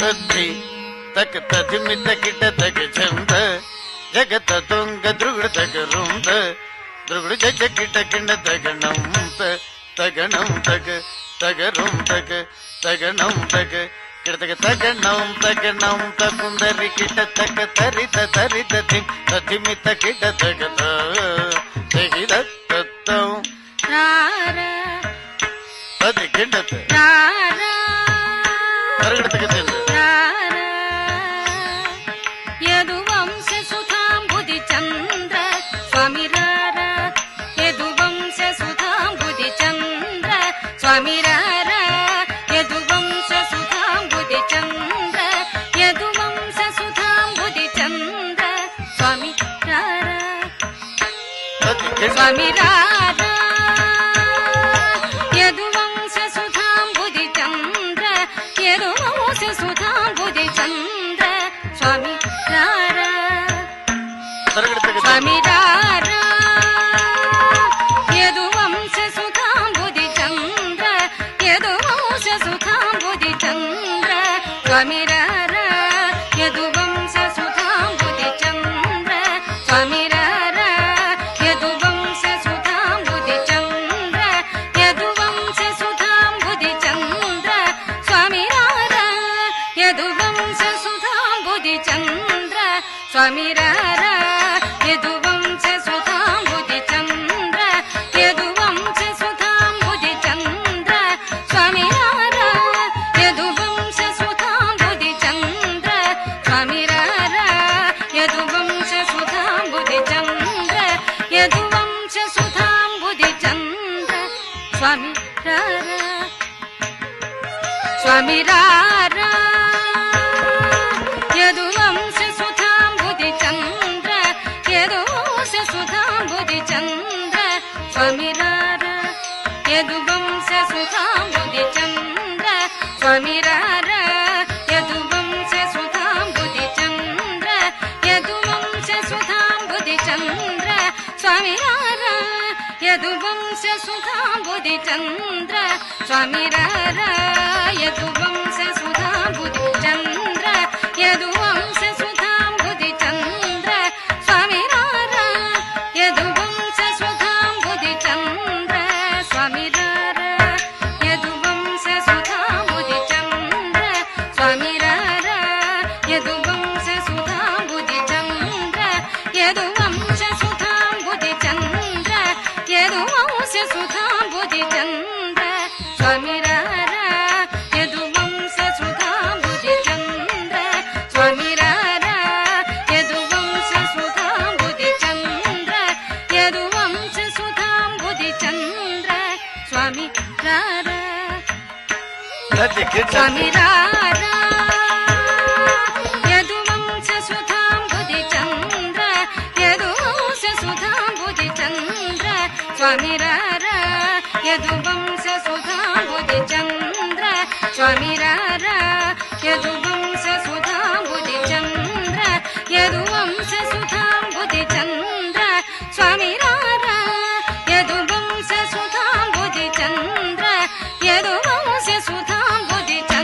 ತದ್ದಿ ತಕ ತದಿಮಿತ ಕಿಟ ತಗ ಚಂದ ಜಗತ ತುಂಗ ದೃಗುಡ ತಗ ರುಂದ ದೃಗುಡ ಜಗ ಕಿಟ ಕಿಂಡ ತಗಣಂತ ತಗಣಂ ತಗ ತಗರುಂ ತಗ ತಗಣಂ ತಗ ಕಿಡತಗ ತಗಣಂ ತಕುಂದರಿ ಕಿಟ ತಗ ತರಿತ ತರಿತ ದಿಂ ತದಿಮಿತ ಕಿಟ ತಗತ ತೆಗಿದ ತತ್ತಂ ರಾರ ತದಿ ಕಿಂಡತ ರಾರ ಹೊರಗಡೆ ತೆಗೆದಿಲ್ಲ ರಾರ ಯದುವಂಶ ಸುಧಾಂಬುದಿ ಚಂದ್ರ ಸ್ವಾಮಿ ರಾರ ಯದುವಂಶ ಸುಧಾಂಬುದಿ ಚಂದ್ರ ಸ್ವಾಮಿ ರಾರ ಯದುವಂಶ ಸುಧಾಂಬುದಿ ಚಂದ್ರ ಯದುವಂಶ ಸುಧಾಂಬುದಿ ಚಂದ್ರ ಸ್ವಾಮಿ ರಾರ ಸ್ವಾಮಿ ರಾರ ಯದುವಂಶ ಸುಧಾಂಬುದಿ ಚಂದ್ರ ಯದುವಂಶ ಸುಧಾಂಬುದಿ ಚಂದ್ರ ಸ್ವಾಮಿ ರಾರ ಸ್ವಾಮಿ ರಾರ ಯದುವಂಶ ಸುಧಾಂಬುದಿ ಚಂದ್ರ ಯದುವಂಶ ಸುಧಾಂಬುದಿ ಚಂದ್ರ ಸ್ವಾಮಿ ರಾರ ಯದುವಂಶ ಸುಧಾಂಬುದಿ ಚಂದ್ರ ಸ್ವಾಮಿ ರಾರ ಯದುವಂಶ ಸುಧಾಂಬುದಿ ಚಂದ್ರ ಯದುವಂಶ ಸುಧಾಂಬುದಿ ಚಂದ್ರ ಸ್ವಾಮಿ ರಾರ ಯದುವಂಶ ಸುಧಾಂಬುದಿ ಚಂದ್ರ ಸ್ವಾಮಿ ರಾರ ಯದುವಂಶ ಸುಧಾಂಬುದಿ ಚಂದ್ರ ಯದುವಂಶ ಸುಧಾಂಬುದಿ ಚಂದ್ರ ಸ್ವಾಮಿ ರಾರ ಯದುವಂಶ ಸುಧಾಂಬುದಿ ಚಂದ್ರ ಸ್ವಾಮಿ ರಾರ ಯದುವಂಶ ಸುಧಾಂಬುದಿ ಚಂದ್ರ ಯದುವಂಶ ಸುಧಾಂಬುದಿ ಚಂದ್ರ ಸ್ವಾಮಿ ರಾರ ಸ್ವಾಮಿ ರಾರ ಯದುವಂಶ ಸುಧಾಂಬುದಿ ಚಂದ್ರ ಯದುವಂಶ ಸುಧಾಂಬುದಿ ಚಂದ್ರ ಸ್ವಾಮಿ ರಾರ ಯದುವಂಶ ಸುಧಾಂಬುದಿ ಚಂದ್ರ ಸ್ವಾಮಿ ರಾರ ಯದುವಂಶ ಸುಧಾಂಬುದಿ ಚಂದ್ರ ಯದುವಂಶ ಸುಧಾಂಬುದಿ ಚಂದ್ರ ಸ್ವಾಮಿ ರಾರ ಯದುವಂಶ ಸುಧಾಂಬುದಿ ಚಂದ್ರ ಸ್ವಾಮಿ ರಾರ ಯದುವಂಶ ಸುಧಾಂಬುದಿ ಚಂದ್ರ ಯದುವಂಶ ಸುಧಾಂಬುದಿ ಚಂದ್ರ ಸ್ವಾಮಿ ರಾರ ಯದುವಂಶ ಸುಧಾಂಬುದಿ ಚಂದ್ರ ಸ್ವಾಮಿ ರಾರ ಯದುವಂಶ ಸುಧಾಂಬುದಿ ಚಂದ್ರ ಸ್ವಾಮಿ ರಾರ ಯದುವಂಶ ಸುಧಾಂಬುದಿ ಚಂದ್ರ ಯದುವಂಶ ಸುಧಾಂಬುದಿ ಚಂದ್ರ ಯದುವಂಶ ಸುಧಾಂಬುದಿ ಚಂದ್ರ ಸ್ವಾಮಿ ರಾರ ಯದುವಂಶ ಸುಧಾಂಬುದಿ ಚಂದ್ರ ಸ್ವಾಮಿ ರಾರ ಯದುವಂಶ ಸುಧಾಂಬುದಿ ಚಂದ್ರ ಯದುವಂಶ ಸುಧಾಂಬುದಿ ಚಂದ್ರ ಸ್ವಾಮಿ ರಾರ ಸ್ವಾಮಿ ರಾರ ಯದುವಂಶ ಸುಧಾಂಬುದಿ ಚಂದ್ರ ಯದುವಂಶ ಸುಧಾಂಬುದಿ ಚಂದ್ರ ಸ್ವಾಮಿ ರಾರ ಯದುವಂಶ ಸುಧಾಂಬುದಿ ಚಂದ್ರ ಸ್ವಾಮಿ ರಾರ ಯದು